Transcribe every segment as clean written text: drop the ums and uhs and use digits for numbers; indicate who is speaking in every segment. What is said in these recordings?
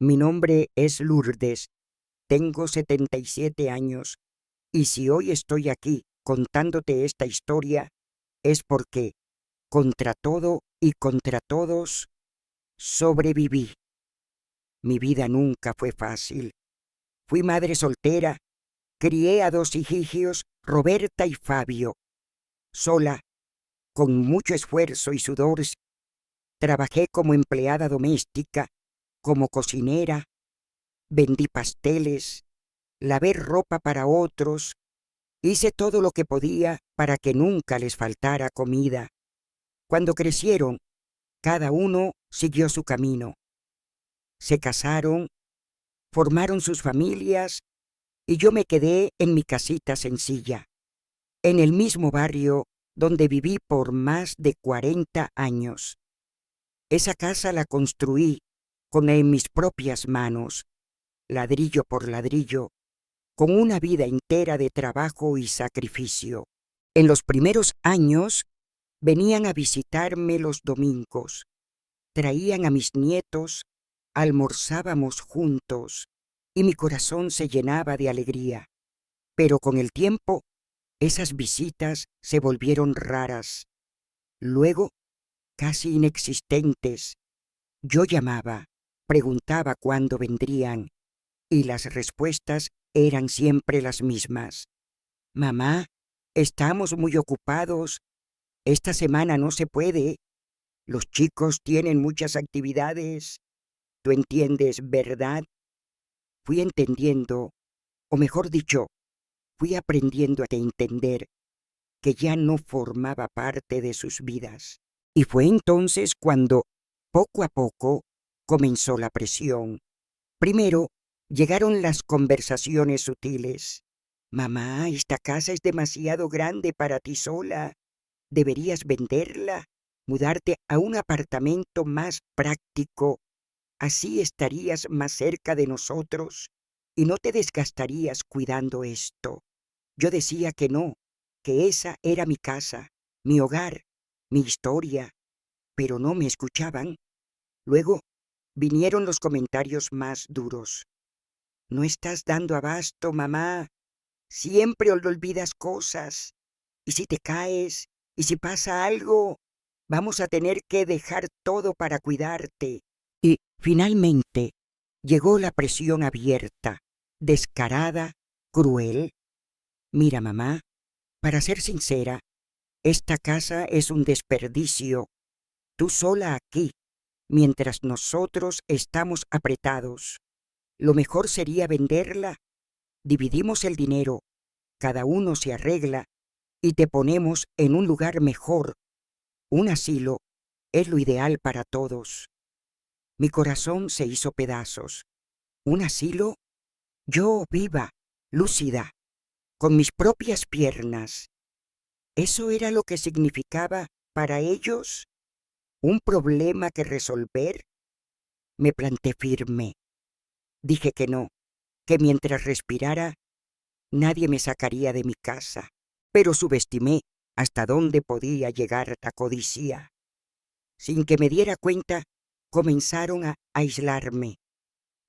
Speaker 1: Mi nombre es Lourdes, tengo 77 años, y si hoy estoy aquí contándote esta historia, es porque, contra todo y contra todos, sobreviví. Mi vida nunca fue fácil. Fui madre soltera, crié a dos hijitos, Roberta y Fabio. Sola, con mucho esfuerzo y sudor, trabajé como empleada doméstica, como cocinera, vendí pasteles, lavé ropa para otros, hice todo lo que podía para que nunca les faltara comida. Cuando crecieron, cada uno siguió su camino. Se casaron, formaron sus familias y yo me quedé en mi casita sencilla, en el mismo barrio donde viví por más de 40 años. Esa casa la construí con mis propias manos, ladrillo por ladrillo, con una vida entera de trabajo y sacrificio. En los primeros años venían a visitarme los domingos, traían a mis nietos, almorzábamos juntos y mi corazón se llenaba de alegría. Pero con el tiempo, esas visitas se volvieron raras, luego casi inexistentes. Yo llamaba, preguntaba cuándo vendrían y las respuestas eran siempre las mismas. Mamá, estamos muy ocupados. Esta semana no se puede. Los chicos tienen muchas actividades. ¿Tú entiendes, verdad? Fui entendiendo, o mejor dicho, fui aprendiendo a entender que ya no formaba parte de sus vidas. Y fue entonces cuando, poco a poco, comenzó la presión. Primero, llegaron las conversaciones sutiles. Mamá, esta casa es demasiado grande para ti sola. Deberías venderla, mudarte a un apartamento más práctico. Así estarías más cerca de nosotros y no te desgastarías cuidando esto. Yo decía que no, que esa era mi casa, mi hogar, mi historia, pero no me escuchaban. Luego vinieron los comentarios más duros. No estás dando abasto, mamá. Siempre olvidas cosas. Y si te caes, y si pasa algo, vamos a tener que dejar todo para cuidarte. Y finalmente llegó la presión abierta, descarada, cruel. Mira, mamá, para ser sincera, esta casa es un desperdicio. Tú sola aquí, mientras nosotros estamos apretados. Lo mejor sería venderla. Dividimos el dinero, cada uno se arregla y te ponemos en un lugar mejor. Un asilo es lo ideal para todos. Mi corazón se hizo pedazos. ¿Un asilo? Yo viva, lúcida, con mis propias piernas. ¿Eso era lo que significaba para ellos? ¿Un problema que resolver? Me planté firme. Dije que no, que mientras respirara, nadie me sacaría de mi casa, pero subestimé hasta dónde podía llegar la codicia. Sin que me diera cuenta, comenzaron a aislarme.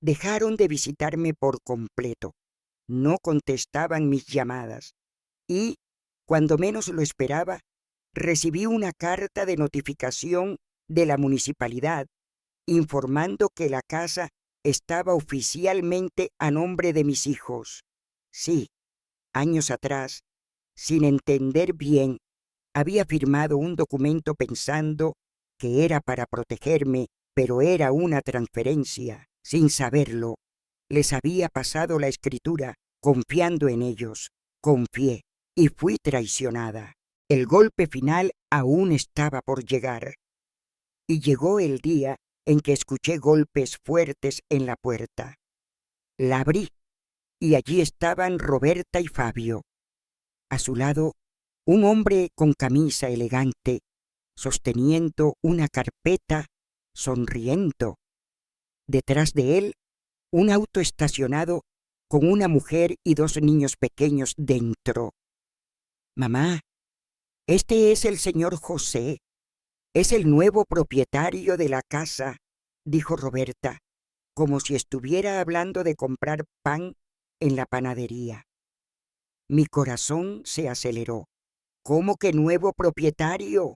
Speaker 1: Dejaron de visitarme por completo. No contestaban mis llamadas. Y, cuando menos lo esperaba, recibí una carta de notificación de la municipalidad informando que la casa estaba oficialmente a nombre de mis hijos. Sí, años atrás, sin entender bien, había firmado un documento pensando que era para protegerme, pero era una transferencia. Sin saberlo, les había pasado la escritura, confiando en ellos. Confié y fui traicionada. El golpe final aún estaba por llegar. Y llegó el día en que escuché golpes fuertes en la puerta. La abrí y allí estaban Roberta y Fabio. A su lado, un hombre con camisa elegante, sosteniendo una carpeta, sonriendo. Detrás de él, un auto estacionado con una mujer y dos niños pequeños dentro. Mamá, este es el señor José. Es el nuevo propietario de la casa, dijo Roberta, como si estuviera hablando de comprar pan en la panadería. Mi corazón se aceleró. ¿Cómo que nuevo propietario?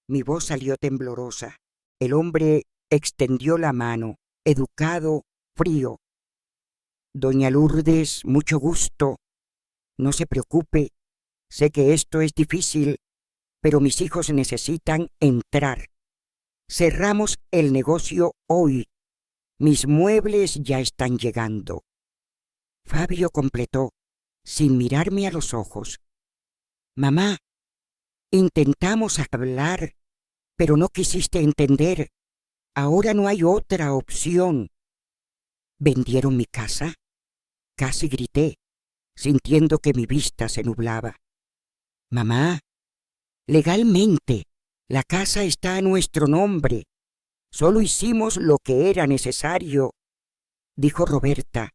Speaker 1: Mi voz salió temblorosa. El hombre extendió la mano, educado, frío. Doña Lourdes, mucho gusto. No se preocupe. Sé que esto es difícil, pero mis hijos necesitan entrar. Cerramos el negocio hoy. Mis muebles ya están llegando. Fabio completó, sin mirarme a los ojos. Mamá, intentamos hablar, pero no quisiste entender. Ahora no hay otra opción. ¿Vendieron mi casa? Casi grité, sintiendo que mi vista se nublaba. Mamá, legalmente, la casa está a nuestro nombre. Solo hicimos lo que era necesario, dijo Roberta,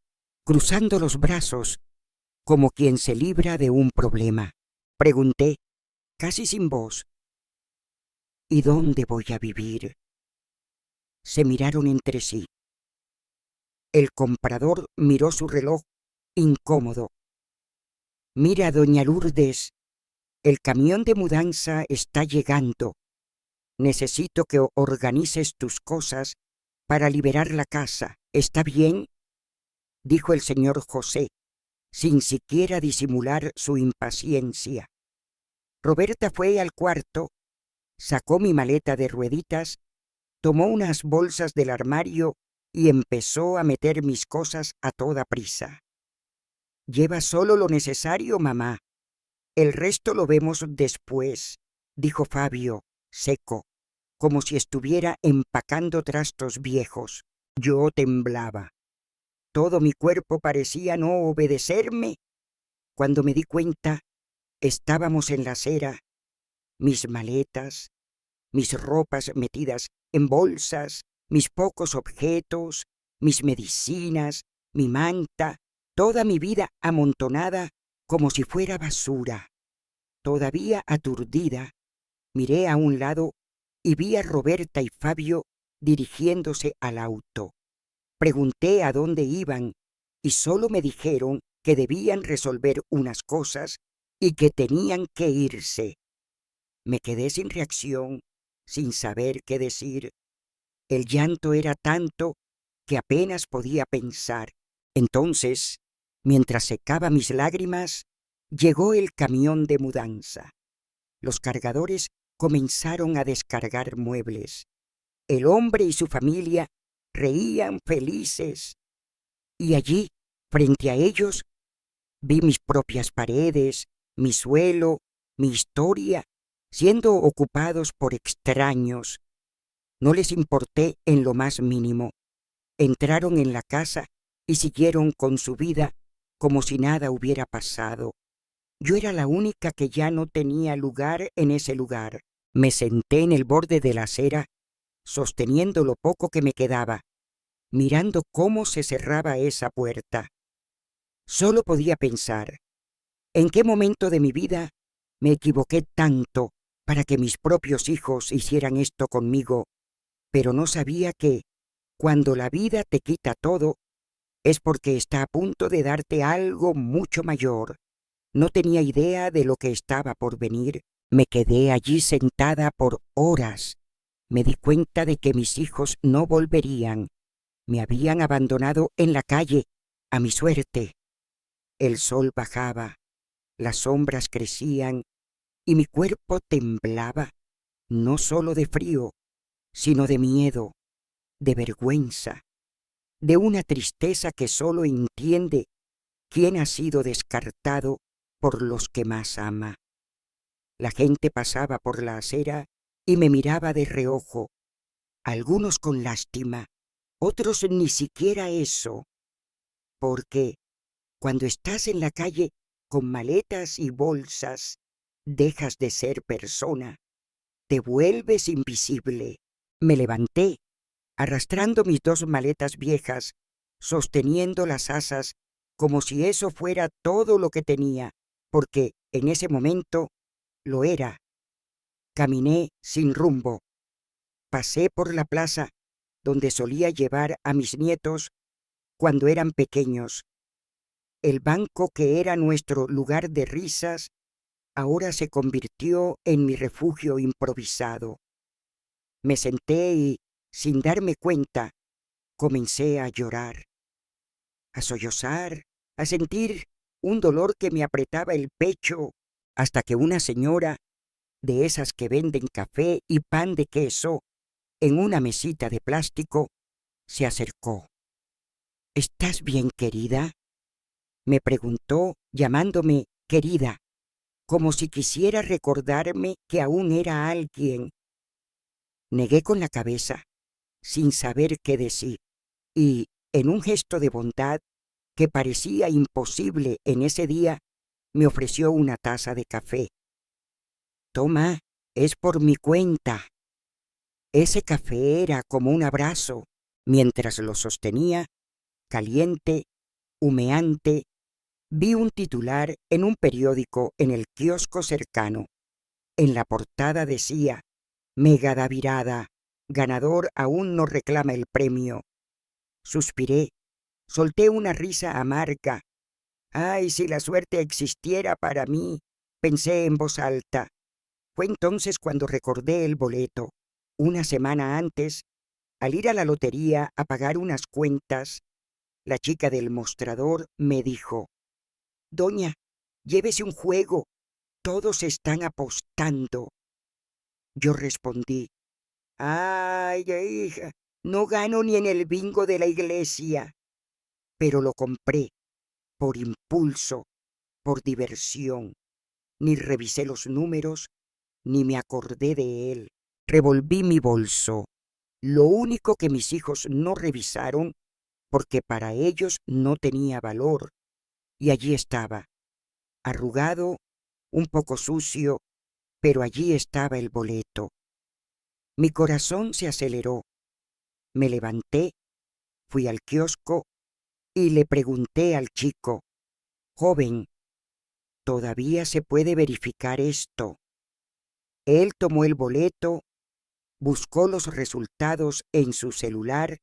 Speaker 1: cruzando los brazos, como quien se libra de un problema. Pregunté, casi sin voz, ¿y dónde voy a vivir? Se miraron entre sí. El comprador miró su reloj, incómodo. Mira, doña Lourdes, el camión de mudanza está llegando. Necesito que organices tus cosas para liberar la casa. ¿Está bien?, dijo el señor José, sin siquiera disimular su impaciencia. Roberta fue al cuarto, sacó mi maleta de rueditas, tomó unas bolsas del armario y empezó a meter mis cosas a toda prisa. Lleva solo lo necesario, mamá. El resto lo vemos después, dijo Fabio, seco, como si estuviera empacando trastos viejos. Yo temblaba. Todo mi cuerpo parecía no obedecerme. Cuando me di cuenta, estábamos en la acera, mis maletas, mis ropas metidas en bolsas, mis pocos objetos, mis medicinas, mi manta, toda mi vida amontonada como si fuera basura. Todavía aturdida, miré a un lado y vi a Roberta y Fabio dirigiéndose al auto. Pregunté a dónde iban y solo me dijeron que debían resolver unas cosas y que tenían que irse. Me quedé sin reacción, sin saber qué decir. El llanto era tanto que apenas podía pensar. Entonces, mientras secaba mis lágrimas, llegó el camión de mudanza. Los cargadores comenzaron a descargar muebles. El hombre y su familia reían felices. Y allí, frente a ellos, vi mis propias paredes, mi suelo, mi historia, siendo ocupados por extraños. No les importé en lo más mínimo. Entraron en la casa y siguieron con su vida como si nada hubiera pasado. Yo era la única que ya no tenía lugar en ese lugar. Me senté en el borde de la acera, sosteniendo lo poco que me quedaba, mirando cómo se cerraba esa puerta. Solo podía pensar, ¿en qué momento de mi vida me equivoqué tanto para que mis propios hijos hicieran esto conmigo? Pero no sabía que, cuando la vida te quita todo, es porque está a punto de darte algo mucho mayor. No tenía idea de lo que estaba por venir. Me quedé allí sentada por horas. Me di cuenta de que mis hijos no volverían. Me habían abandonado en la calle, a mi suerte. El sol bajaba, las sombras crecían y mi cuerpo temblaba, no solo de frío, sino de miedo, de vergüenza, de una tristeza que solo entiende quien ha sido descartado por los que más ama. La gente pasaba por la acera y me miraba de reojo, algunos con lástima, otros ni siquiera eso, porque cuando estás en la calle con maletas y bolsas, dejas de ser persona, te vuelves invisible. Me levanté, arrastrando mis 2 maletas viejas, sosteniendo las asas como si eso fuera todo lo que tenía, porque en ese momento lo era. Caminé sin rumbo. Pasé por la plaza donde solía llevar a mis nietos cuando eran pequeños. El banco que era nuestro lugar de risas ahora se convirtió en mi refugio improvisado. Me senté y, sin darme cuenta, comencé a llorar, a sollozar, a sentir un dolor que me apretaba el pecho, hasta que una señora, de esas que venden café y pan de queso en una mesita de plástico, se acercó. ¿Estás bien, querida?, me preguntó, llamándome querida, como si quisiera recordarme que aún era alguien. Negué con la cabeza, sin saber qué decir, y, en un gesto de bondad que parecía imposible en ese día, me ofreció una taza de café. Toma, es por mi cuenta. Ese café era como un abrazo. Mientras lo sostenía, caliente, humeante, vi un titular en un periódico en el kiosco cercano. En la portada decía: Mega da virada, ganador aún no reclama el premio. Suspiré, solté una risa amarga. Ay, si la suerte existiera para mí, pensé en voz alta. Fue entonces cuando recordé el boleto. Una semana antes, al ir a la lotería a pagar unas cuentas, la chica del mostrador me dijo: Doña, llévese un juego, todos están apostando. Yo respondí: Ay, hija, no gano ni en el bingo de la iglesia. Pero lo compré, por impulso, por diversión. Ni revisé los números, ni me acordé de él. Revolví mi bolso, lo único que mis hijos no revisaron, porque para ellos no tenía valor, y allí estaba, arrugado, un poco sucio, pero allí estaba el boleto. Mi corazón se aceleró. Me levanté, fui al kiosco y le pregunté al chico: Joven, ¿todavía se puede verificar esto? Él tomó el boleto, buscó los resultados en su celular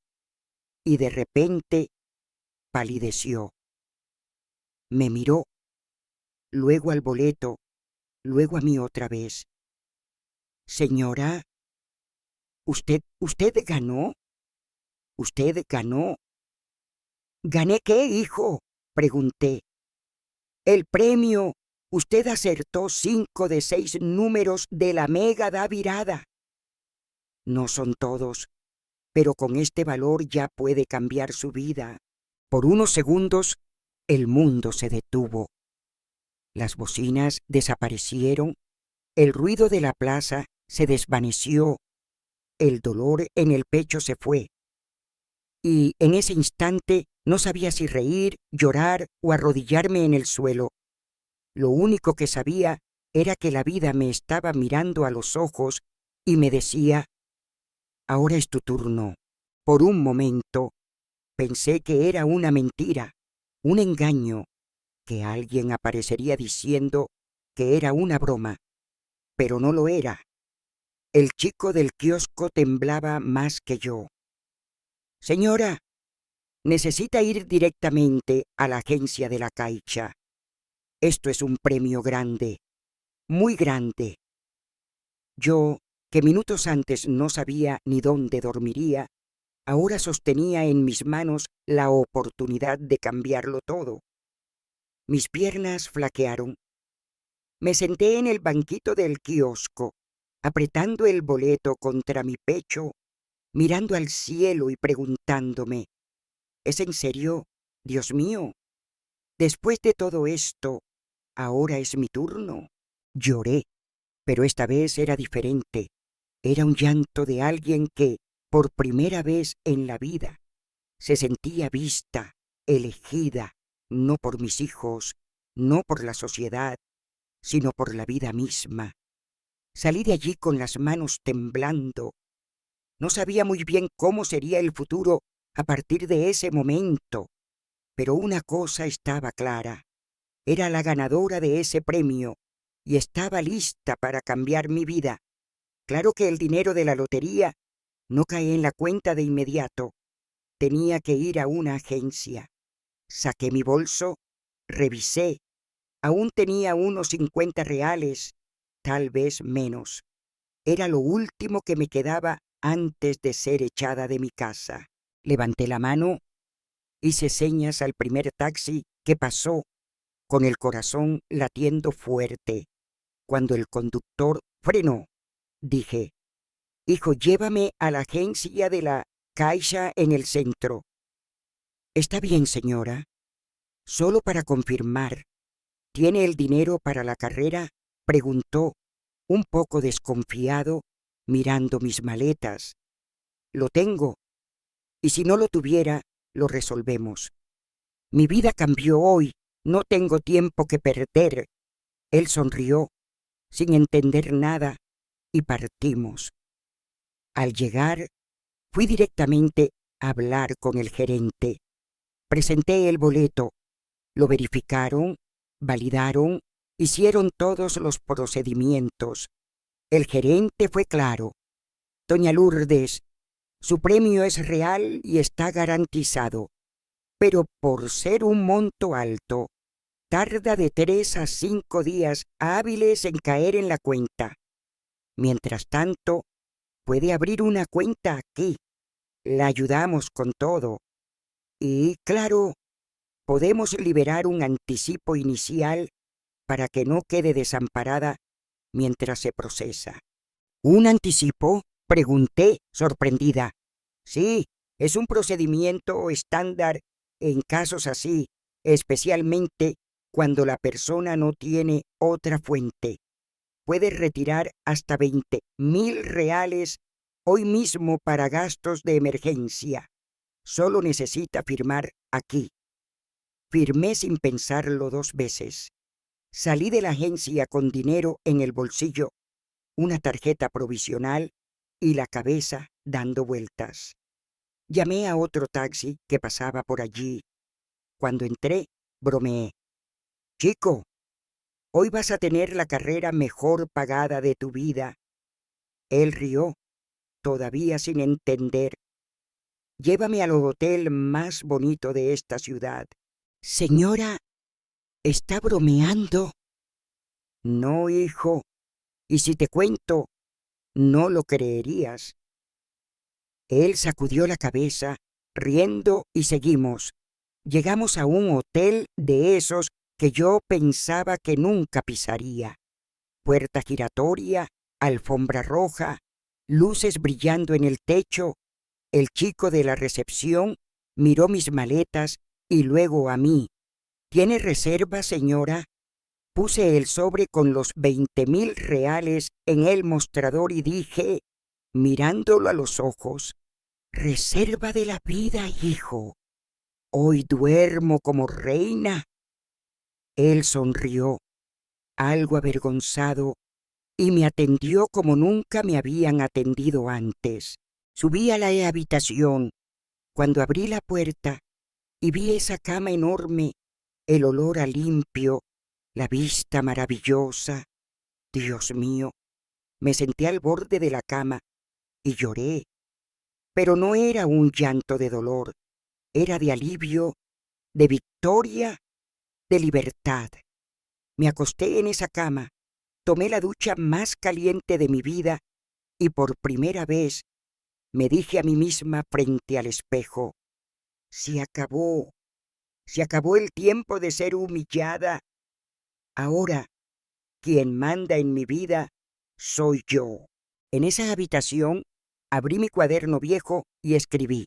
Speaker 1: y de repente palideció. Me miró, luego al boleto, luego a mí otra vez. Señora, ¿usted ganó? ¿Usted ganó? ¿Gané qué, hijo?, pregunté. El premio. Usted acertó 5 de 6 números de la Mega da virada. No son todos, pero con este valor ya puede cambiar su vida. Por unos segundos, el mundo se detuvo. Las bocinas desaparecieron, el ruido de la plaza se desvaneció, el dolor en el pecho se fue. Y en ese instante no sabía si reír, llorar o arrodillarme en el suelo. Lo único que sabía era que la vida me estaba mirando a los ojos y me decía: ahora es tu turno. Por un momento pensé que era una mentira, un engaño, que alguien aparecería diciendo que era una broma, pero no lo era. El chico del kiosco temblaba más que yo. Señora, necesita ir directamente a la agencia de la Caixa. Esto es un premio grande, muy grande. Yo, que minutos antes no sabía ni dónde dormiría, ahora sostenía en mis manos la oportunidad de cambiarlo todo. Mis piernas flaquearon. Me senté en el banquito del kiosco, apretando el boleto contra mi pecho, mirando al cielo y preguntándome: ¿es en serio, Dios mío? Después de todo esto, ¿ahora es mi turno? Lloré, pero esta vez era diferente. Era un llanto de alguien que, por primera vez en la vida, se sentía vista, elegida, no por mis hijos, no por la sociedad, sino por la vida misma. Salí de allí con las manos temblando. No sabía muy bien cómo sería el futuro a partir de ese momento, pero una cosa estaba clara: era la ganadora de ese premio y estaba lista para cambiar mi vida. Claro que el dinero de la lotería No caí en la cuenta de inmediato. Tenía que ir a una agencia. Saqué mi bolso, revisé. Aún tenía unos 50 reales, tal vez menos. Era lo último que me quedaba antes de ser echada de mi casa. Levanté la mano, hice señas al primer taxi que pasó, con el corazón latiendo fuerte. Cuando el conductor frenó, dije: «Hijo, llévame a la agencia de la Caixa en el centro». «Está bien, señora. Solo para confirmar, ¿tiene el dinero para la carrera?», preguntó, un poco desconfiado, mirando mis maletas. «Lo tengo, y si no lo tuviera, lo resolvemos. Mi vida cambió hoy, no tengo tiempo que perder». Él sonrió, sin entender nada, y partimos. Al llegar, fui directamente a hablar con el gerente. Presenté el boleto, lo verificaron, validaron, hicieron todos los procedimientos. El gerente fue claro: «Doña Lourdes, su premio es real y está garantizado, pero por ser un monto alto, tarda de 3 a 5 días hábiles en caer en la cuenta. Mientras tanto, puede abrir una cuenta aquí. La ayudamos con todo. Y, claro, podemos liberar un anticipo inicial para que no quede desamparada mientras se procesa». «¿Un anticipo?», pregunté, sorprendida. «Sí, es un procedimiento estándar en casos así, especialmente cuando la persona no tiene otra fuente. Puede retirar hasta 20,000 reales hoy mismo para gastos de emergencia. Solo necesita firmar aquí». Firmé sin pensarlo 2 veces. Salí de la agencia con dinero en el bolsillo, una tarjeta provisional y la cabeza dando vueltas. Llamé a otro taxi que pasaba por allí. Cuando entré, bromeé: «Chico, hoy vas a tener la carrera mejor pagada de tu vida». Él rió, todavía sin entender: «Llévame al hotel más bonito de esta ciudad». «Señora, ¿está bromeando?». «No, hijo, y si te cuento, no lo creerías». Él sacudió la cabeza, riendo, y seguimos. Llegamos a un hotel de esos que yo pensaba que nunca pisaría. Puerta giratoria, alfombra roja, luces brillando en el techo. El chico de la recepción miró mis maletas y luego a mí. «¿Tiene reserva, señora?». Puse el sobre con los 20,000 reales en el mostrador y dije, mirándolo a los ojos: «Reserva de la vida, hijo. Hoy duermo como reina». Él sonrió, algo avergonzado, y me atendió como nunca me habían atendido antes. Subí a la habitación. Cuando abrí la puerta y vi esa cama enorme, el olor a limpio, la vista maravillosa, Dios mío, me senté al borde de la cama y lloré. Pero no era un llanto de dolor, era de alivio, de victoria, de libertad. Me acosté en esa cama, tomé la ducha más caliente de mi vida y por primera vez me dije a mí misma frente al espejo: se acabó el tiempo de ser humillada. Ahora, quien manda en mi vida soy yo». En esa habitación abrí mi cuaderno viejo y escribí: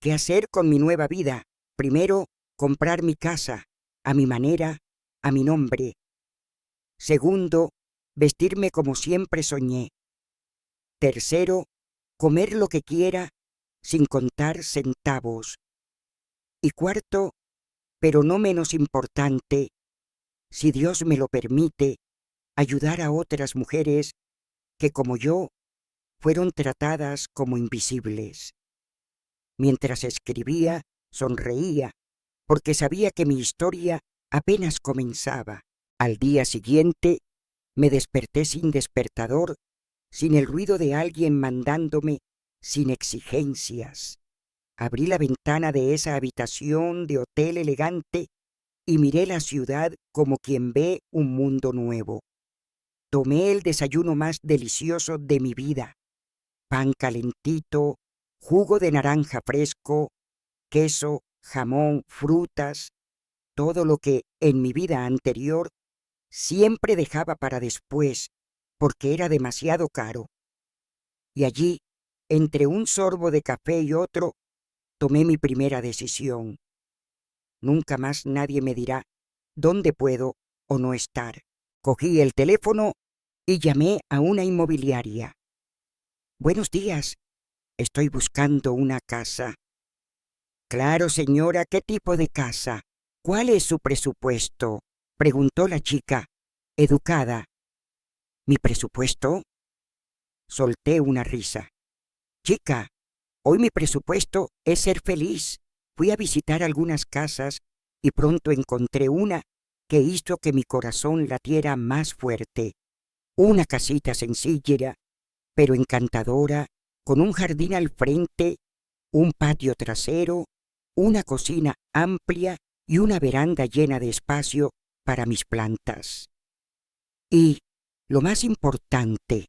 Speaker 1: «¿Qué hacer con mi nueva vida? Primero, comprar mi casa, a mi manera, a mi nombre. Segundo, vestirme como siempre soñé. Tercero, comer lo que quiera, sin contar centavos. Y cuarto, pero no menos importante, si Dios me lo permite, ayudar a otras mujeres que, como yo, fueron tratadas como invisibles». Mientras escribía, sonreía, porque sabía que mi historia apenas comenzaba. Al día siguiente, me desperté sin despertador, sin el ruido de alguien mandándome sin exigencias. Abrí la ventana de esa habitación de hotel elegante y miré la ciudad como quien ve un mundo nuevo. Tomé el desayuno más delicioso de mi vida: pan calentito, jugo de naranja fresco, queso, jamón, frutas, todo lo que en mi vida anterior siempre dejaba para después porque era demasiado caro. Y allí, entre un sorbo de café y otro, tomé mi primera decisión. Nunca más nadie me dirá dónde puedo o no estar. Cogí el teléfono y llamé a una inmobiliaria. Buenos días, estoy buscando una casa. Claro, señora, ¿qué tipo de casa? ¿Cuál es su presupuesto?, preguntó la chica, educada. ¿Mi presupuesto? Solté una risa. Chica, hoy mi presupuesto es ser feliz. Fui a visitar algunas casas y pronto encontré una que hizo que mi corazón latiera más fuerte. Una casita sencilla, pero encantadora, con un jardín al frente, un patio trasero, una cocina amplia y una veranda llena de espacio para mis plantas. Y, lo más importante,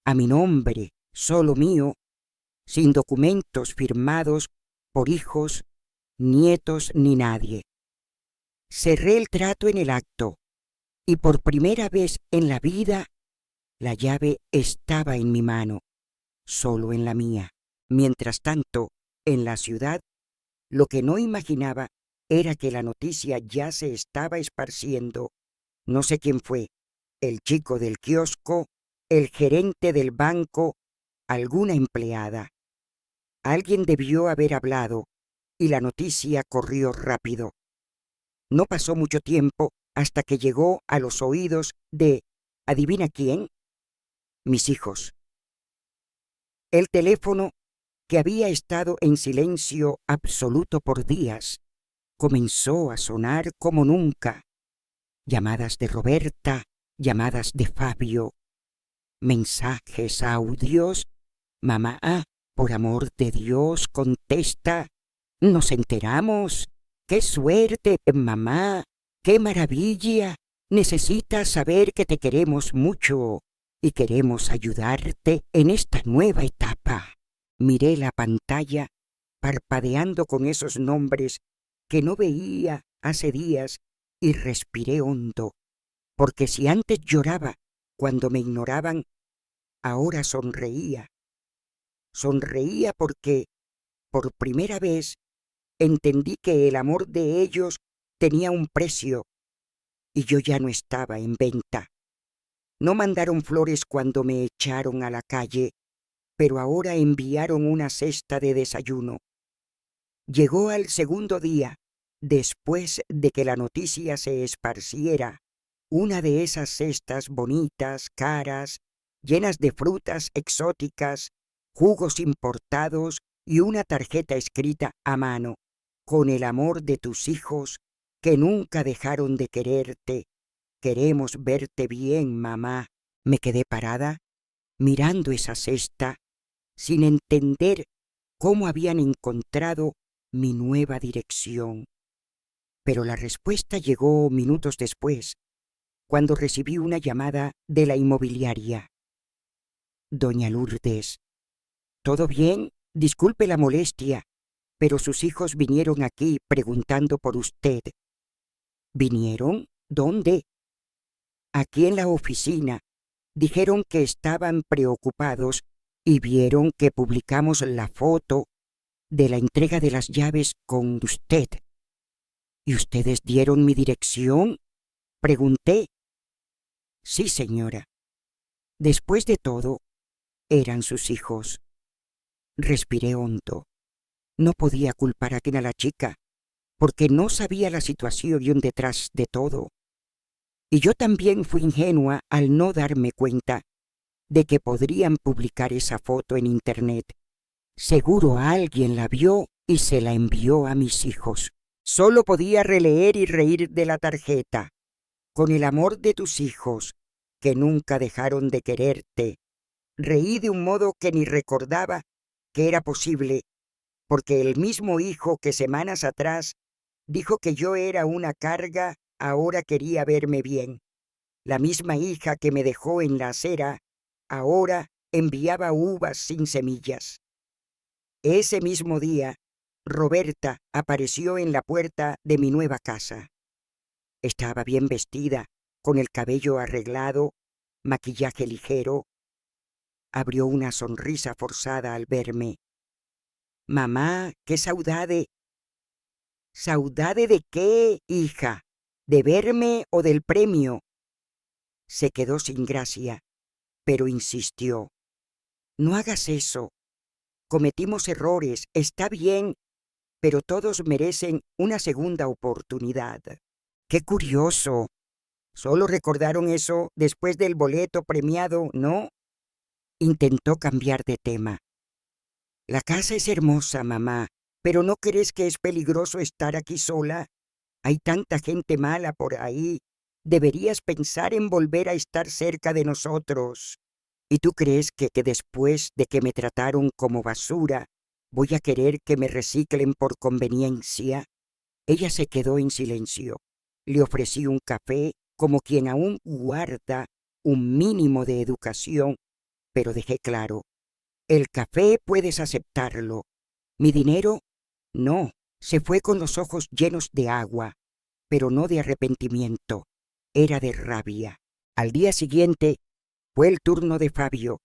Speaker 1: a mi nombre, solo mío, sin documentos firmados por hijos, nietos ni nadie. Cerré el trato en el acto y por primera vez en la vida la llave estaba en mi mano, solo en la mía. Mientras tanto, en la ciudad, lo que no imaginaba era que la noticia ya se estaba esparciendo. No sé quién fue, el chico del kiosco, el gerente del banco, alguna empleada. Alguien debió haber hablado y la noticia corrió rápido. No pasó mucho tiempo hasta que llegó a los oídos de ¿adivina quién? Mis hijos. El teléfono, que había estado en silencio absoluto por días, comenzó a sonar como nunca. Llamadas de Roberta, llamadas de Fabio, mensajes, audios. Mamá, por amor de Dios, contesta. Nos enteramos. ¡Qué suerte, mamá! ¡Qué maravilla! Necesitas saber que te queremos mucho y queremos ayudarte en esta nueva etapa. Miré la pantalla, parpadeando con esos nombres que no veía hace días, y respiré hondo, porque si antes lloraba cuando me ignoraban, ahora sonreía. Sonreía porque, por primera vez, entendí que el amor de ellos tenía un precio y yo ya no estaba en venta. No mandaron flores cuando me echaron a la calle, pero ahora enviaron una cesta de desayuno. Llegó al segundo día, después de que la noticia se esparciera, una de esas cestas bonitas, caras, llenas de frutas exóticas, jugos importados y una tarjeta escrita a mano: con el amor de tus hijos que nunca dejaron de quererte. Queremos verte bien, mamá. Me quedé parada, mirando esa cesta, sin entender cómo habían encontrado mi nueva dirección. Pero la respuesta llegó minutos después, cuando recibí una llamada de la inmobiliaria. Doña Lourdes, ¿todo bien? Disculpe la molestia, pero sus hijos vinieron aquí preguntando por usted. ¿Vinieron? ¿Dónde? Aquí en la oficina. Dijeron que estaban preocupados y vieron que publicamos la foto de la entrega de las llaves con usted. ¿Y ustedes dieron mi dirección?, pregunté. Sí, señora. Después de todo, eran sus hijos. Respiré hondo. No podía culpar a la chica, porque no sabía la situación detrás de todo. Y yo también fui ingenua al no darme cuenta de que podrían publicar esa foto en Internet. Seguro alguien la vio y se la envió a mis hijos. Solo podía releer y reír de la tarjeta: con el amor de tus hijos, que nunca dejaron de quererte. Reí de un modo que ni recordaba que era posible, porque el mismo hijo que semanas atrás dijo que yo era una carga, ahora quería verme bien. La misma hija que me dejó en la acera, ahora enviaba uvas sin semillas. Ese mismo día, Roberta apareció en la puerta de mi nueva casa. Estaba bien vestida, con el cabello arreglado, maquillaje ligero. Abrió una sonrisa forzada al verme. «Mamá, qué saudade». «¿Saudade de qué, hija? ¿De verme o del premio?». Se quedó sin gracia, pero insistió. «No hagas eso. Cometimos errores, está bien, pero todos merecen una segunda oportunidad». «Qué curioso. Solo recordaron eso después del boleto premiado, ¿no?». Intentó cambiar de tema. «La casa es hermosa, mamá, pero ¿no crees que es peligroso estar aquí sola? Hay tanta gente mala por ahí. Deberías pensar en volver a estar cerca de nosotros. ¿Y tú crees que después de que me trataron como basura, voy a querer que me reciclen por conveniencia?». Ella se quedó en silencio. Le ofrecí un café como quien aún guarda un mínimo de educación, pero dejé claro: el café puedes aceptarlo. Mi dinero, no. Se fue con los ojos llenos de agua, pero no de arrepentimiento. Era de rabia. Al día siguiente fue el turno de Fabio.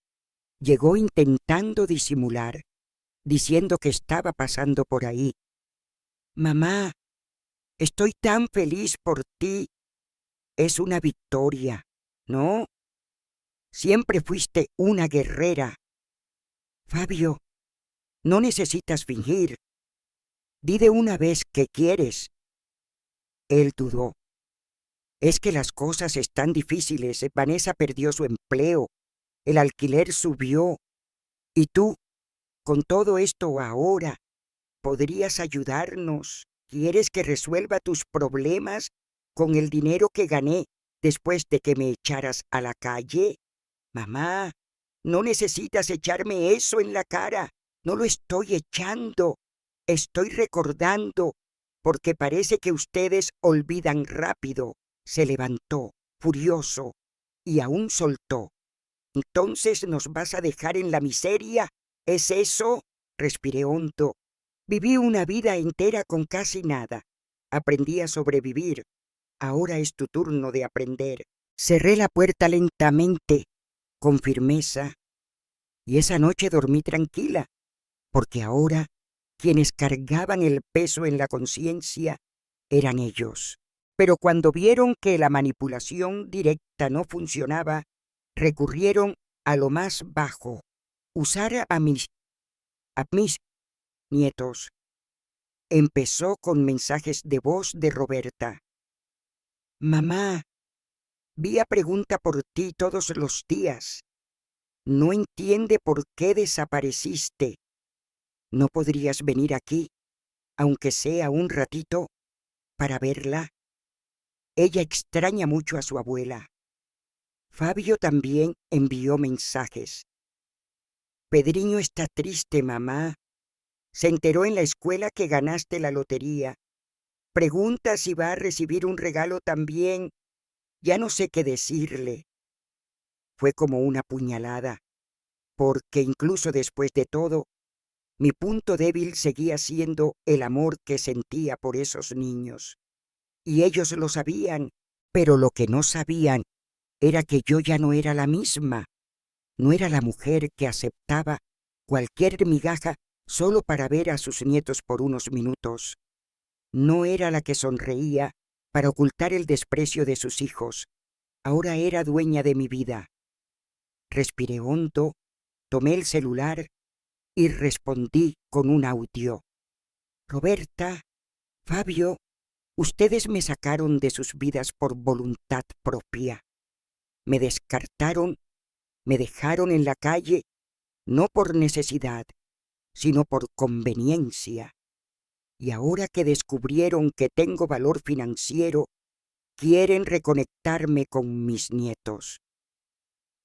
Speaker 1: Llegó intentando disimular, diciendo que estaba pasando por ahí. «Mamá, estoy tan feliz por ti. Es una victoria, ¿no? Siempre fuiste una guerrera. Fabio, no necesitas fingir. Di de una vez que quieres». Él dudó. «Es que las cosas están difíciles. Vanessa perdió su empleo. El alquiler subió. Y tú, con todo esto ahora, podrías ayudarnos. ¿Quieres que resuelva tus problemas con el dinero que gané después de que me echaras a la calle? Mamá, no necesitas echarme eso en la cara. No lo estoy echando. Estoy recordando, porque parece que ustedes olvidan rápido». Se levantó, furioso, y aún soltó. «¿Entonces nos vas a dejar en la miseria? ¿Es eso?». Respiré hondo. Viví una vida entera con casi nada. Aprendí a sobrevivir. Ahora es tu turno de aprender. Cerré la puerta lentamente, con firmeza, y esa noche dormí tranquila, porque ahora quienes cargaban el peso en la conciencia eran ellos. Pero cuando vieron que la manipulación directa no funcionaba, recurrieron a lo más bajo: usar a mis nietos. Empezó con mensajes de voz de Roberta. «Mamá, Vía pregunta por ti todos los días. No entiende por qué desapareciste. ¿No podrías venir aquí, aunque sea un ratito, para verla? Ella extraña mucho a su abuela». Fabio también envió mensajes. «Pedriño está triste, mamá. Se enteró en la escuela que ganaste la lotería. Pregunta si va a recibir un regalo también. Ya no sé qué decirle». Fue como una puñalada, porque incluso después de todo, mi punto débil seguía siendo el amor que sentía por esos niños. Y ellos lo sabían, pero lo que no sabían era que yo ya no era la misma. No era la mujer que aceptaba cualquier migaja solo para ver a sus nietos por unos minutos. No era la que sonreía para ocultar el desprecio de sus hijos. Ahora era dueña de mi vida. Respiré hondo, tomé el celular y respondí con un audio. «Roberta, Fabio, ustedes me sacaron de sus vidas por voluntad propia. Me descartaron, me dejaron en la calle, no por necesidad, sino por conveniencia. Y ahora que descubrieron que tengo valor financiero, quieren reconectarme con mis nietos».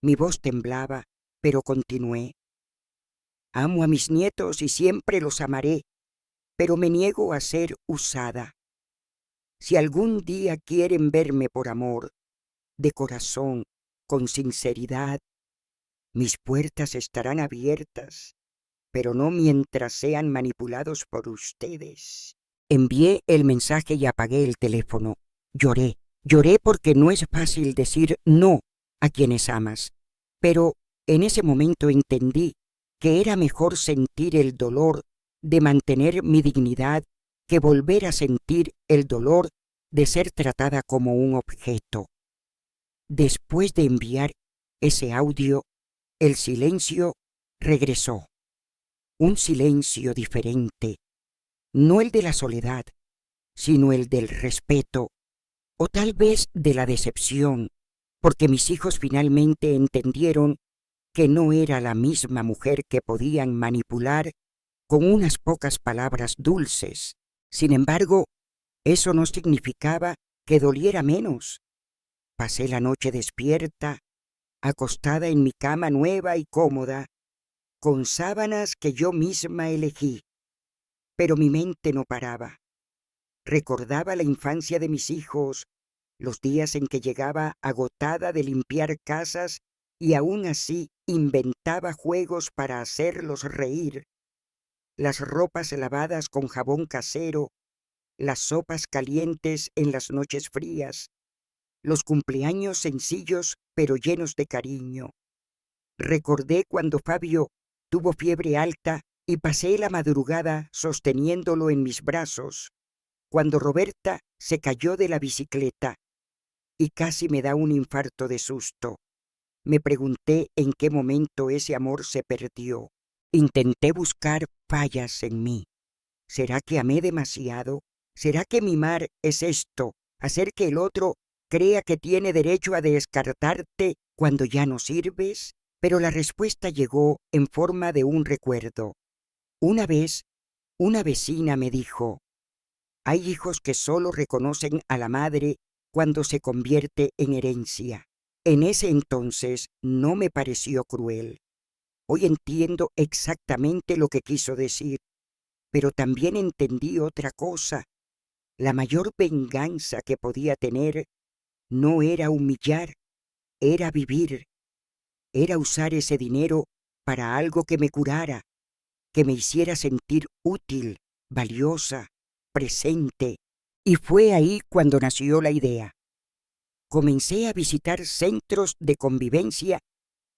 Speaker 1: Mi voz temblaba, pero continué. Amo a mis nietos y siempre los amaré, pero me niego a ser usada. Si algún día quieren verme por amor, de corazón, con sinceridad, mis puertas estarán abiertas, pero no mientras sean manipulados por ustedes. Envié el mensaje y apagué el teléfono. Lloré porque no es fácil decir no a quienes amas, pero en ese momento entendí que era mejor sentir el dolor de mantener mi dignidad que volver a sentir el dolor de ser tratada como un objeto. Después de enviar ese audio, el silencio regresó. Un silencio diferente, no el de la soledad, sino el del respeto, o tal vez de la decepción, porque mis hijos finalmente entendieron que no era la misma mujer que podían manipular con unas pocas palabras dulces. Sin embargo, eso no significaba que doliera menos. Pasé la noche despierta, acostada en mi cama nueva y cómoda, con sábanas que yo misma elegí, pero mi mente no paraba. Recordaba la infancia de mis hijos, los días en que llegaba agotada de limpiar casas y aún así inventaba juegos para hacerlos reír, las ropas lavadas con jabón casero, las sopas calientes en las noches frías, los cumpleaños sencillos pero llenos de cariño. Recordé cuando Fabio tuvo fiebre alta y pasé la madrugada sosteniéndolo en mis brazos, cuando Roberta se cayó de la bicicleta y casi me da un infarto de susto. Me pregunté en qué momento ese amor se perdió. Intenté buscar fallas en mí. ¿Será que amé demasiado? ¿Será que mimar es esto, hacer que el otro crea que tiene derecho a descartarte cuando ya no sirves? Pero la respuesta llegó en forma de un recuerdo. Una vez, una vecina me dijo, hay hijos que solo reconocen a la madre cuando se convierte en herencia. En ese entonces no me pareció cruel. Hoy entiendo exactamente lo que quiso decir, pero también entendí otra cosa. La mayor venganza que podía tener no era humillar, era vivir, era usar ese dinero para algo que me curara, que me hiciera sentir útil, valiosa, presente. Y fue ahí cuando nació la idea. Comencé a visitar centros de convivencia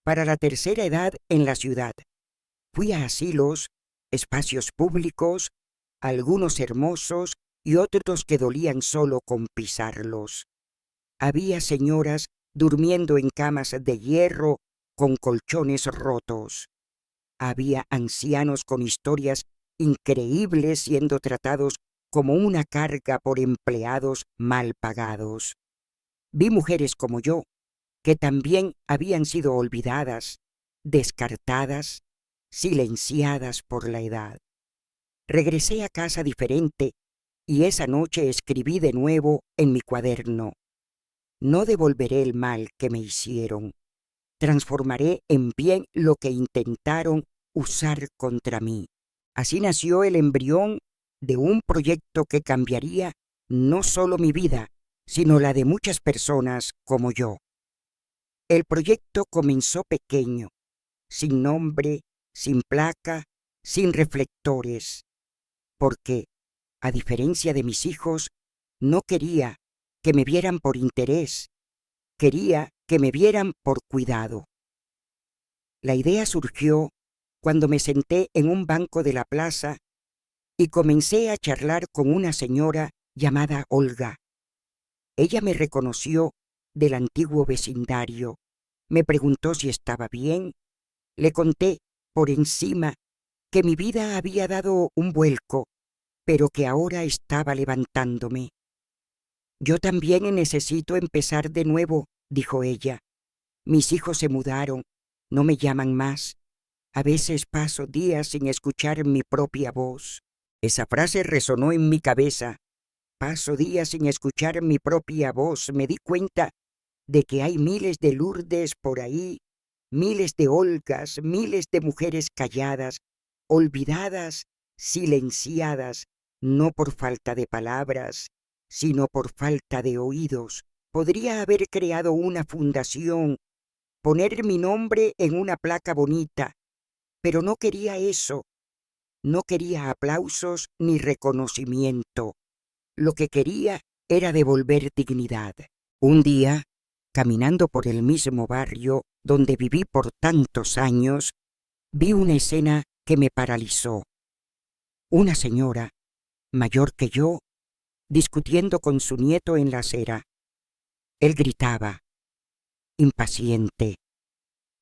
Speaker 1: para la tercera edad en la ciudad. Fui a asilos, espacios públicos, algunos hermosos y otros que dolían solo con pisarlos. Había señoras durmiendo en camas de hierro con colchones rotos. Había ancianos con historias increíbles siendo tratados como una carga por empleados mal pagados. Vi mujeres como yo, que también habían sido olvidadas, descartadas, silenciadas por la edad. Regresé a casa diferente y esa noche escribí de nuevo en mi cuaderno: no devolveré el mal que me hicieron. Transformaré en bien lo que intentaron usar contra mí. Así nació el embrión de un proyecto que cambiaría no solo mi vida, sino la de muchas personas como yo. El proyecto comenzó pequeño, sin nombre, sin placa, sin reflectores, porque, a diferencia de mis hijos, no quería que me vieran por interés, quería que me vieran por cuidado. La idea surgió cuando me senté en un banco de la plaza y comencé a charlar con una señora llamada Olga. Ella me reconoció del antiguo vecindario, me preguntó si estaba bien, le conté por encima que mi vida había dado un vuelco, pero que ahora estaba levantándome. Yo también necesito empezar de nuevo, dijo ella. Mis hijos se mudaron, no me llaman más. A veces paso días sin escuchar mi propia voz. Esa frase resonó en mi cabeza. Paso días sin escuchar mi propia voz. Me di cuenta de que hay miles de Lourdes por ahí miles de Olgas, miles de mujeres calladas, olvidadas, silenciadas, no por falta de palabras, sino por falta de oídos. Podría haber creado una fundación, poner mi nombre en una placa bonita, pero no quería eso. No quería aplausos ni reconocimiento. Lo que quería era devolver dignidad. Un día, caminando por el mismo barrio donde viví por tantos años, vi una escena que me paralizó. Una señora, mayor que yo, discutiendo con su nieto en la acera. Él gritaba, impaciente: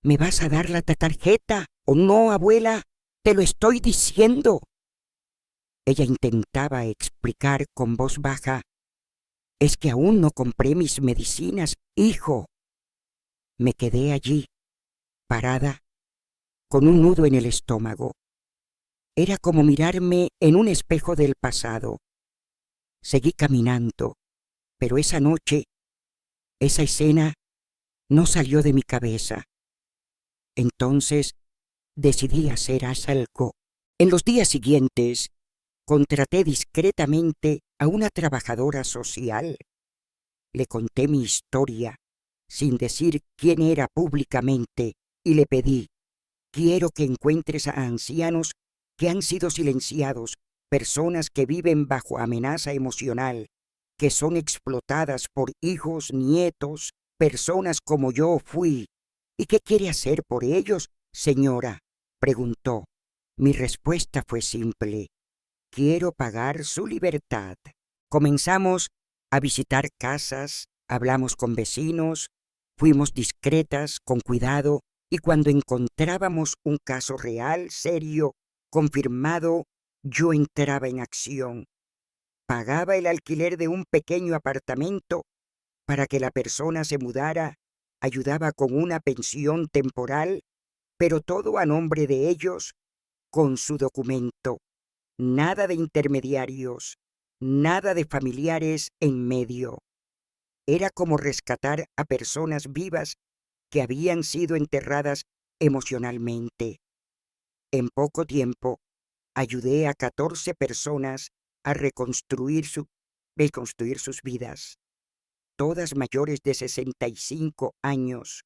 Speaker 1: ¿Me vas a dar la tarjeta o no, abuela? Te lo estoy diciendo. Ella intentaba explicar con voz baja: es que aún no compré mis medicinas, hijo. Me quedé allí, parada, con un nudo en el estómago. Era como mirarme en un espejo del pasado. Seguí caminando, pero esa noche, esa escena no salió de mi cabeza. Entonces decidí hacer algo. En los días siguientes, contraté discretamente a una trabajadora social. Le conté mi historia, sin decir quién era públicamente, y le pedí: quiero que encuentres a ancianos que han sido silenciados, personas que viven bajo amenaza emocional, que son explotadas por hijos, nietos, personas como yo fui. ¿Y qué quiere hacer por ellos, señora?, preguntó. Mi respuesta fue simple: quiero pagar su libertad. Comenzamos a visitar casas, hablamos con vecinos, fuimos discretas, con cuidado, y cuando encontrábamos un caso real, serio, confirmado, yo entraba en acción. Pagaba el alquiler de un pequeño apartamento para que la persona se mudara, ayudaba con una pensión temporal, pero todo a nombre de ellos, con su documento. Nada de intermediarios, nada de familiares en medio. Era como rescatar a personas vivas que habían sido enterradas emocionalmente. En poco tiempo, ayudé a 14 personas a reconstruir sus vidas, todas mayores de 65 años,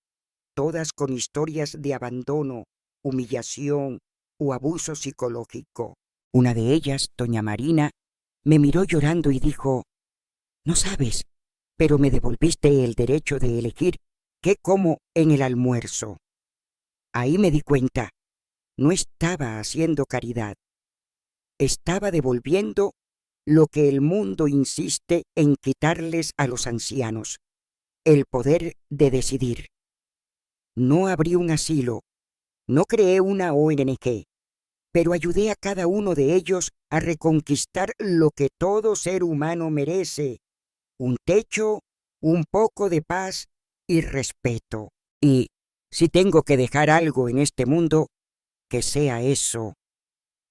Speaker 1: todas con historias de abandono, humillación o abuso psicológico. Una de ellas, doña Marina, me miró llorando y dijo: no sabes, pero me devolviste el derecho de elegir qué como en el almuerzo. Ahí me di cuenta, no estaba haciendo caridad, estaba devolviendo lo que el mundo insiste en quitarles a los ancianos: el poder de decidir. No abrí un asilo, no creé una ONG, pero ayudé a cada uno de ellos a reconquistar lo que todo ser humano merece: un techo, un poco de paz y respeto. Y si tengo que dejar algo en este mundo, que sea eso: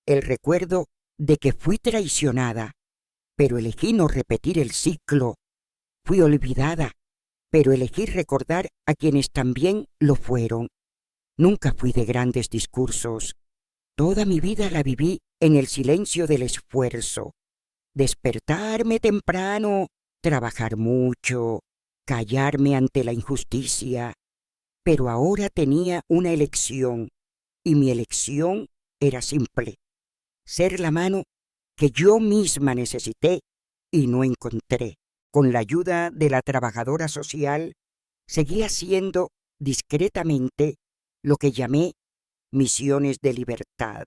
Speaker 1: el recuerdo de que fui traicionada, pero elegí no repetir el ciclo. Fui olvidada, pero elegí recordar a quienes también lo fueron. Nunca fui de grandes discursos. Toda mi vida la viví en el silencio del esfuerzo. Despertarme temprano, trabajar mucho, callarme ante la injusticia. Pero ahora tenía una elección, y mi elección era simple: ser la mano que yo misma necesité y no encontré. Con la ayuda de la trabajadora social, seguí haciendo discretamente lo que llamé misiones de libertad.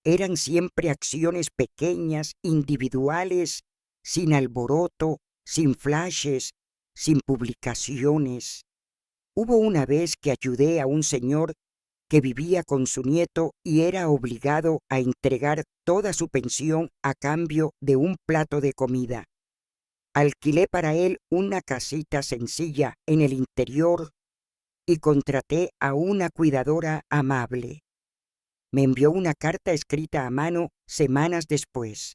Speaker 1: Eran siempre acciones pequeñas, individuales, sin alboroto, sin flashes, sin publicaciones. Hubo una vez que ayudé a un señor que vivía con su nieto y era obligado a entregar toda su pensión a cambio de un plato de comida. Alquilé para él una casita sencilla en el interior y contraté a una cuidadora amable. Me envió una carta escrita a mano semanas después: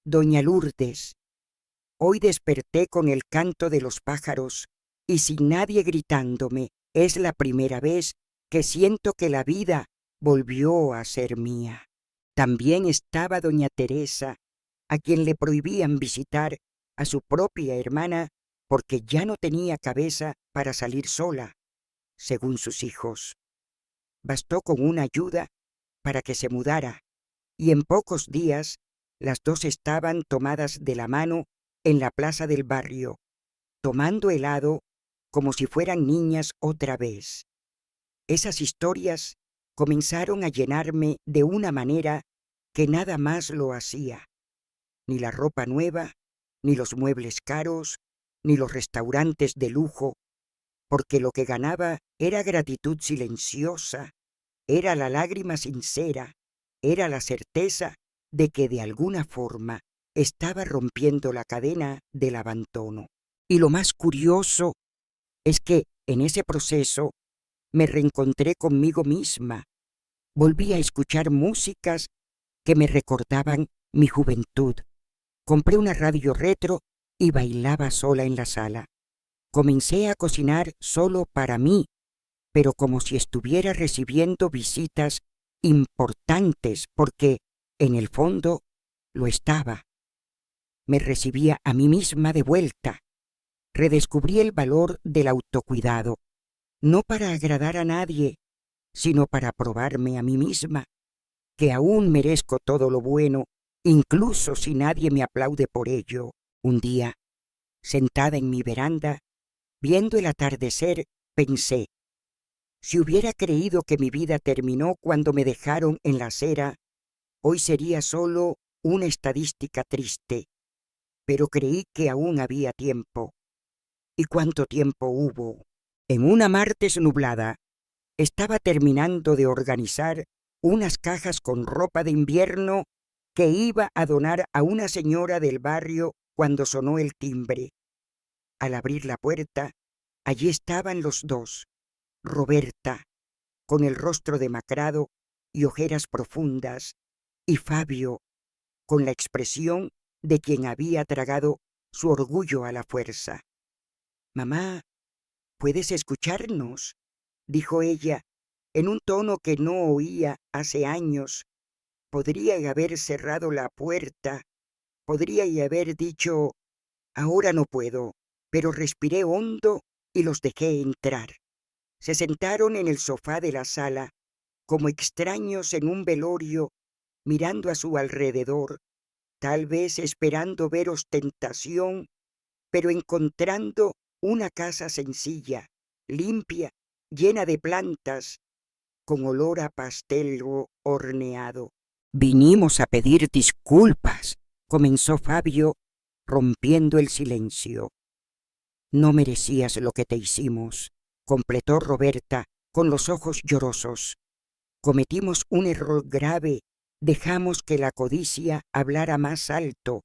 Speaker 1: Doña Lourdes, hoy desperté con el canto de los pájaros y sin nadie gritándome Es la primera vez que siento que la vida volvió a ser mía. También estaba doña Teresa, a quien le prohibían visitar a su propia hermana porque ya no tenía cabeza para salir sola, según sus hijos. Bastó con una ayuda para que se mudara, y en pocos días las dos estaban tomadas de la mano en la plaza del barrio, tomando helado como si fueran niñas otra vez. Esas historias comenzaron a llenarme de una manera que nada más lo hacía. Ni la ropa nueva, ni los muebles caros, ni los restaurantes de lujo, porque lo que ganaba era gratitud silenciosa, era la lágrima sincera, era la certeza de que de alguna forma estaba rompiendo la cadena del abandono. Y lo más curioso es que en ese proceso me reencontré conmigo misma. Volví a escuchar músicas que me recordaban mi juventud. Compré una radio retro y bailaba sola en la sala. Comencé a cocinar solo para mí, pero como si estuviera recibiendo visitas importantes, porque, en el fondo, lo estaba. Me recibía a mí misma de vuelta. Redescubrí el valor del autocuidado, no para agradar a nadie, sino para probarme a mí misma, que aún merezco todo lo bueno, incluso si nadie me aplaude por ello. Un día, sentada en mi veranda, viendo el atardecer, pensé, si hubiera creído que mi vida terminó cuando me dejaron en la acera, hoy sería solo una estadística triste, pero creí que aún había tiempo. ¿Y cuánto tiempo hubo? En una martes nublada, estaba terminando de organizar unas cajas con ropa de invierno que iba a donar a una señora del barrio cuando sonó el timbre. Al abrir la puerta, allí estaban los dos, Roberta, con el rostro demacrado y ojeras profundas, y Fabio, con la expresión de quien había tragado su orgullo a la fuerza. «Mamá, ¿puedes escucharnos?», dijo ella, en un tono que no oía hace años. Podría haber cerrado la puerta, podría haber dicho, ahora no puedo, pero respiré hondo y los dejé entrar. Se sentaron en el sofá de la sala, como extraños en un velorio, mirando a su alrededor, tal vez esperando ver ostentación, pero encontrando una casa sencilla, limpia, llena de plantas, con olor a pastel horneado. «Vinimos a pedir disculpas», comenzó Fabio, rompiendo el silencio. «No merecías lo que te hicimos», completó Roberta con los ojos llorosos. «Cometimos un error grave, dejamos que la codicia hablara más alto,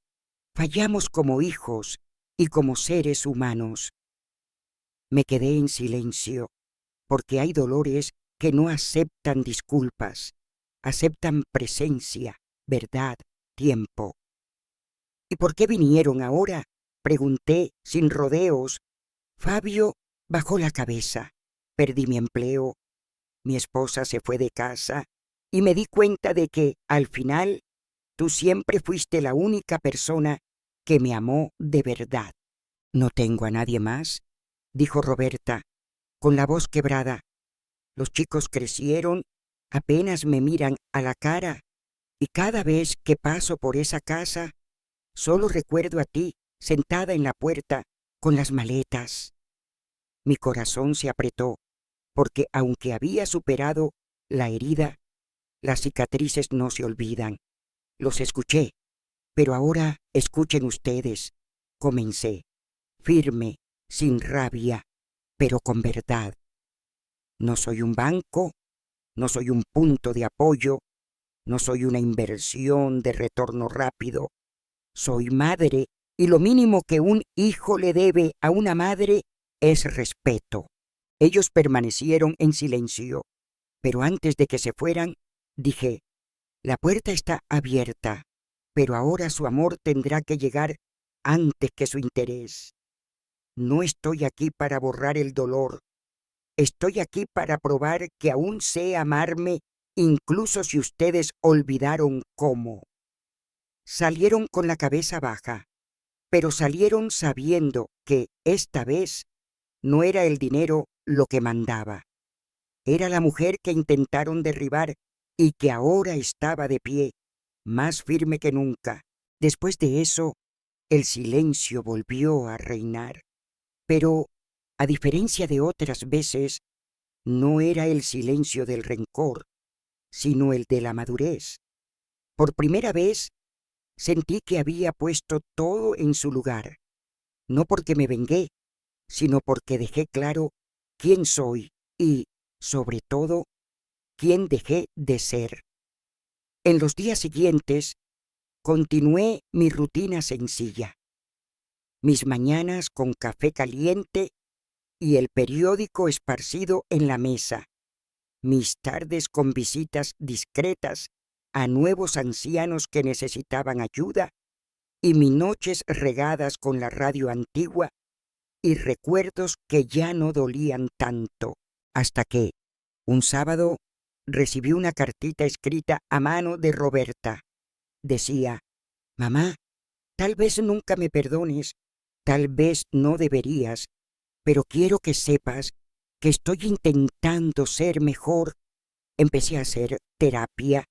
Speaker 1: fallamos como hijos y como seres humanos». Me quedé en silencio, porque hay dolores que no aceptan disculpas, aceptan presencia, verdad, tiempo. «¿Y por qué vinieron ahora?», pregunté sin rodeos. Fabio bajó la cabeza. Perdí mi empleo, mi esposa se fue de casa y me di cuenta de que, al final, tú siempre fuiste la única persona que me amó de verdad. «No tengo a nadie más», dijo Roberta, con la voz quebrada. «Los chicos crecieron, apenas me miran a la cara, y cada vez que paso por esa casa, solo recuerdo a ti sentada en la puerta con las maletas». Mi corazón se apretó, porque aunque había superado la herida, las cicatrices no se olvidan. Los escuché, pero ahora escuchen ustedes. Comencé, firme, sin rabia, pero con verdad. No soy un banco, no soy un punto de apoyo, no soy una inversión de retorno rápido. Soy madre, y lo mínimo que un hijo le debe a una madre es respeto. Ellos permanecieron en silencio, pero antes de que se fueran, dije, la puerta está abierta, pero ahora su amor tendrá que llegar antes que su interés. No estoy aquí para borrar el dolor, Estoy aquí para probar que aún sé amarme, incluso si ustedes olvidaron cómo. Salieron con la cabeza baja, pero salieron sabiendo que esta vez no era el dinero lo que mandaba. Era la mujer que intentaron derribar y que ahora estaba de pie, más firme que nunca. Después de eso, el silencio volvió a reinar. Pero, a diferencia de otras veces, no era el silencio del rencor, sino el de la madurez. Por primera vez, sentí que había puesto todo en su lugar, no porque me vengué, sino porque dejé claro quién soy y, sobre todo, quién dejé de ser. En los días siguientes, continué mi rutina sencilla. Mis mañanas con café caliente y el periódico esparcido en la mesa. Mis tardes con visitas discretas a nuevos ancianos que necesitaban ayuda y mis noches regadas con la radio antigua y recuerdos que ya no dolían tanto, hasta que, un sábado, recibí una cartita escrita a mano de Roberta. Decía: «Mamá, tal vez nunca me perdones, tal vez no deberías, pero quiero que sepas que estoy intentando ser mejor. Empecé a hacer terapia.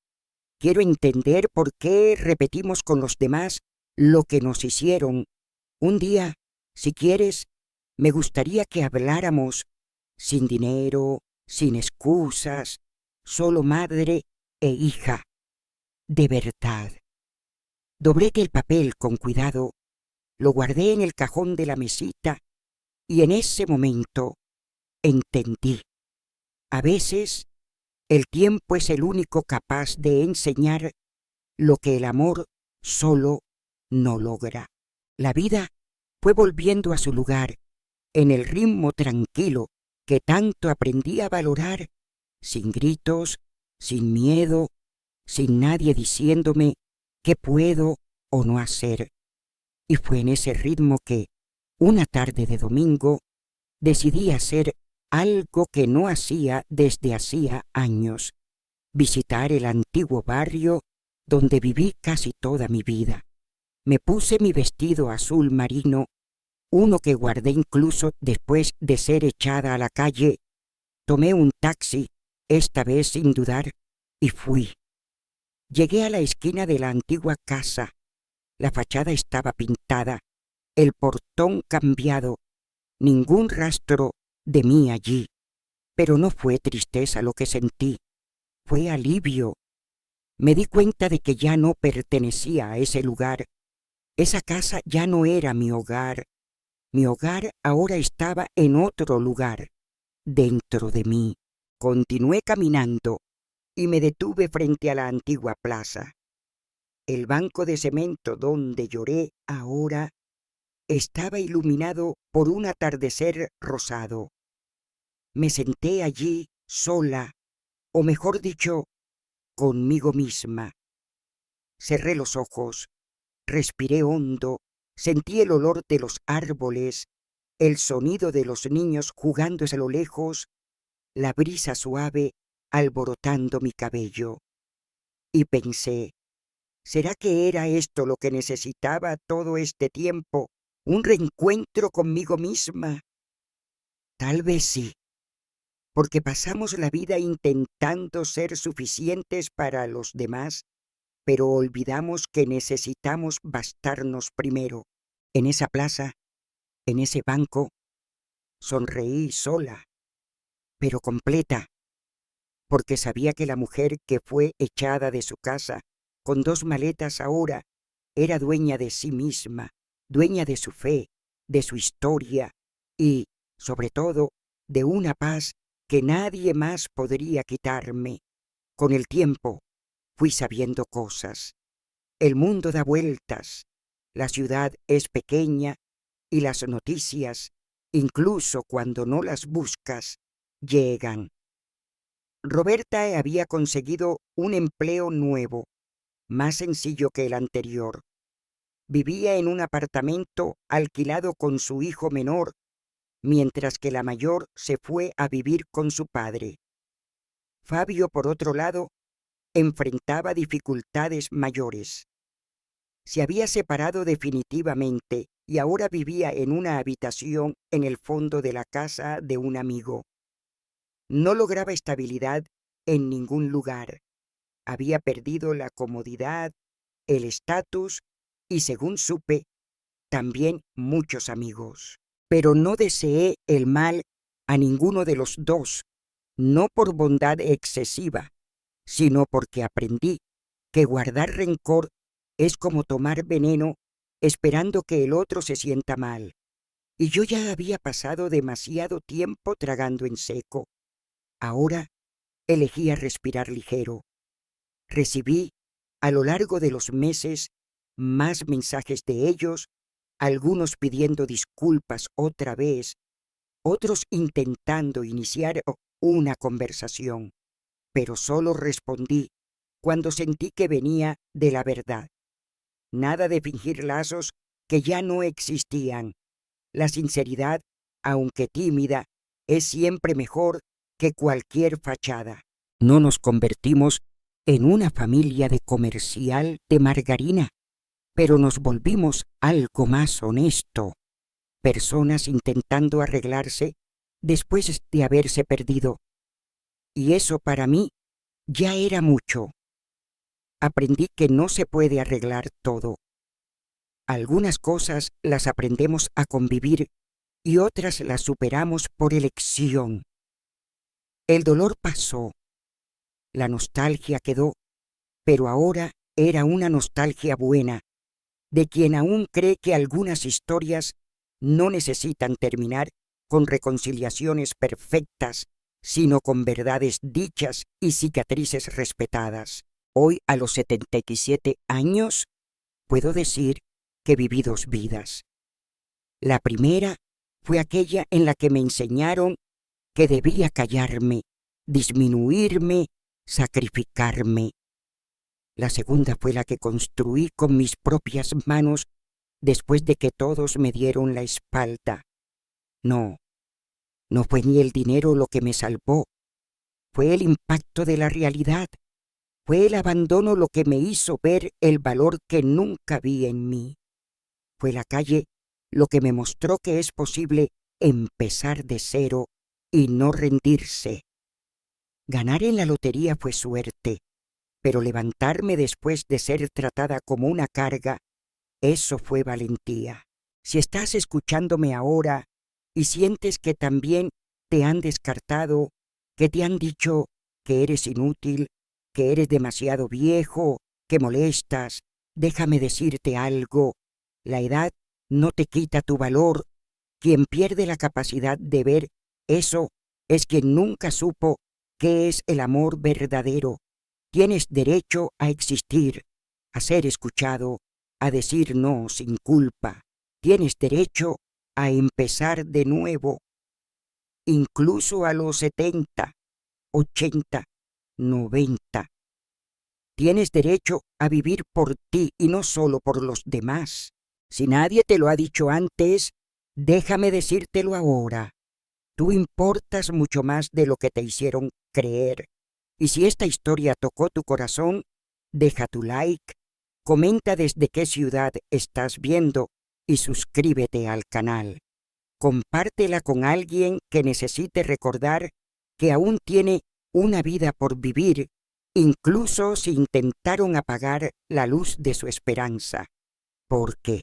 Speaker 1: Quiero entender por qué repetimos con los demás lo que nos hicieron. Un día, si quieres, me gustaría que habláramos sin dinero, sin excusas, solo madre e hija, de verdad». Doblé el papel con cuidado, lo guardé en el cajón de la mesita y en ese momento entendí. A veces, el tiempo es el único capaz de enseñar lo que el amor solo no logra. La vida fue volviendo a su lugar, en el ritmo tranquilo que tanto aprendí a valorar, sin gritos, sin miedo, sin nadie diciéndome qué puedo o no hacer. Y fue en ese ritmo que, una tarde de domingo, decidí hacer algo que no hacía desde hacía años: visitar el antiguo barrio donde viví casi toda mi vida. Me puse mi vestido azul marino, uno que guardé incluso después de ser echada a la calle. Tomé un taxi, esta vez sin dudar, y fui. Llegué a la esquina de la antigua casa. La fachada estaba pintada, el portón cambiado, ningún rastro de mí allí. Pero no fue tristeza lo que sentí, fue alivio. Me di cuenta de que ya no pertenecía a ese lugar. Esa casa ya no era mi hogar. Mi hogar ahora estaba en otro lugar, dentro de mí. Continué caminando y me detuve frente a la antigua plaza. El banco de cemento donde lloré ahora estaba iluminado por un atardecer rosado. Me senté allí sola, o mejor dicho, conmigo misma. Cerré los ojos, respiré hondo, sentí el olor de los árboles, el sonido de los niños jugándose a lo lejos, la brisa suave alborotando mi cabello. Y pensé, ¿será que era esto lo que necesitaba todo este tiempo? ¿Un reencuentro conmigo misma? Tal vez sí, porque pasamos la vida intentando ser suficientes para los demás, pero olvidamos que necesitamos bastarnos primero. En esa plaza, en ese banco, sonreí sola, pero completa, porque sabía que la mujer que fue echada de su casa con 2 maletas ahora era dueña de sí misma, dueña de su fe, de su historia y, sobre todo, de una paz que nadie más podría quitarme. Con el tiempo fui sabiendo cosas. El mundo da vueltas, la ciudad es pequeña y las noticias, incluso cuando no las buscas, llegan. Roberta había conseguido un empleo nuevo, más sencillo que el anterior. Vivía en un apartamento alquilado con su hijo menor mientras que la mayor se fue a vivir con su padre. Fabio, por otro lado, enfrentaba dificultades mayores. Se había separado definitivamente y ahora vivía en una habitación en el fondo de la casa de un amigo. No lograba estabilidad en ningún lugar. Había perdido la comodidad, el estatus y, según supe, también muchos amigos. Pero no deseé el mal a ninguno de los dos, no por bondad excesiva, sino porque aprendí que guardar rencor es como tomar veneno esperando que el otro se sienta mal. Y yo ya había pasado demasiado tiempo tragando en seco. Ahora elegía respirar ligero. Recibí, a lo largo de los meses, más mensajes de ellos, algunos pidiendo disculpas otra vez, otros intentando iniciar una conversación, pero solo respondí cuando sentí que venía de la verdad. Nada de fingir lazos que ya no existían. La sinceridad, aunque tímida, es siempre mejor que cualquier fachada. No nos convertimos en una familia de comercial de margarina, pero nos volvimos algo más honesto, personas intentando arreglarse después de haberse perdido. Y eso para mí ya era mucho. Aprendí que no se puede arreglar todo. Algunas cosas las aprendemos a convivir y otras las superamos por elección. El dolor pasó, la nostalgia quedó, pero ahora era una nostalgia buena, de quien aún cree que algunas historias no necesitan terminar con reconciliaciones perfectas, sino con verdades dichas y cicatrices respetadas. Hoy, a los 77 años, puedo decir que viví 2 vidas. La primera fue aquella en la que me enseñaron que debía callarme, disminuirme, sacrificarme. La segunda fue la que construí con mis propias manos después de que todos me dieron la espalda. No fue ni el dinero lo que me salvó, fue el impacto de la realidad, fue el abandono lo que me hizo ver el valor que nunca vi en mí. Fue la calle lo que me mostró que es posible empezar de cero y no rendirse. Ganar en la lotería fue suerte, pero levantarme después de ser tratada como una carga, eso fue valentía. Si estás escuchándome ahora y sientes que también te han descartado, que te han dicho que eres inútil, que eres demasiado viejo, que molestas, déjame decirte algo. La edad no te quita tu valor. Quien pierde la capacidad de ver eso es quien nunca supo qué es el amor verdadero. Tienes derecho a existir, a ser escuchado, a decir no sin culpa. Tienes derecho a empezar de nuevo, incluso a los 70, 80, 90. Tienes derecho a vivir por ti y no solo por los demás. Si nadie te lo ha dicho antes, déjame decírtelo ahora. Tú importas mucho más de lo que te hicieron creer. Y si esta historia tocó tu corazón, deja tu like, comenta desde qué ciudad estás viendo y suscríbete al canal. Compártela con alguien que necesite recordar que aún tiene una vida por vivir, incluso si intentaron apagar la luz de su esperanza. Porque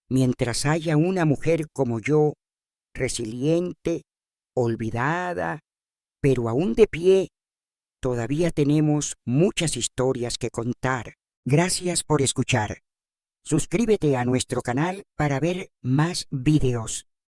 Speaker 1: mientras haya una mujer como yo, resiliente, olvidada, pero aún de pie, todavía tenemos muchas historias que contar. Gracias por escuchar. Suscríbete a nuestro canal para ver más videos.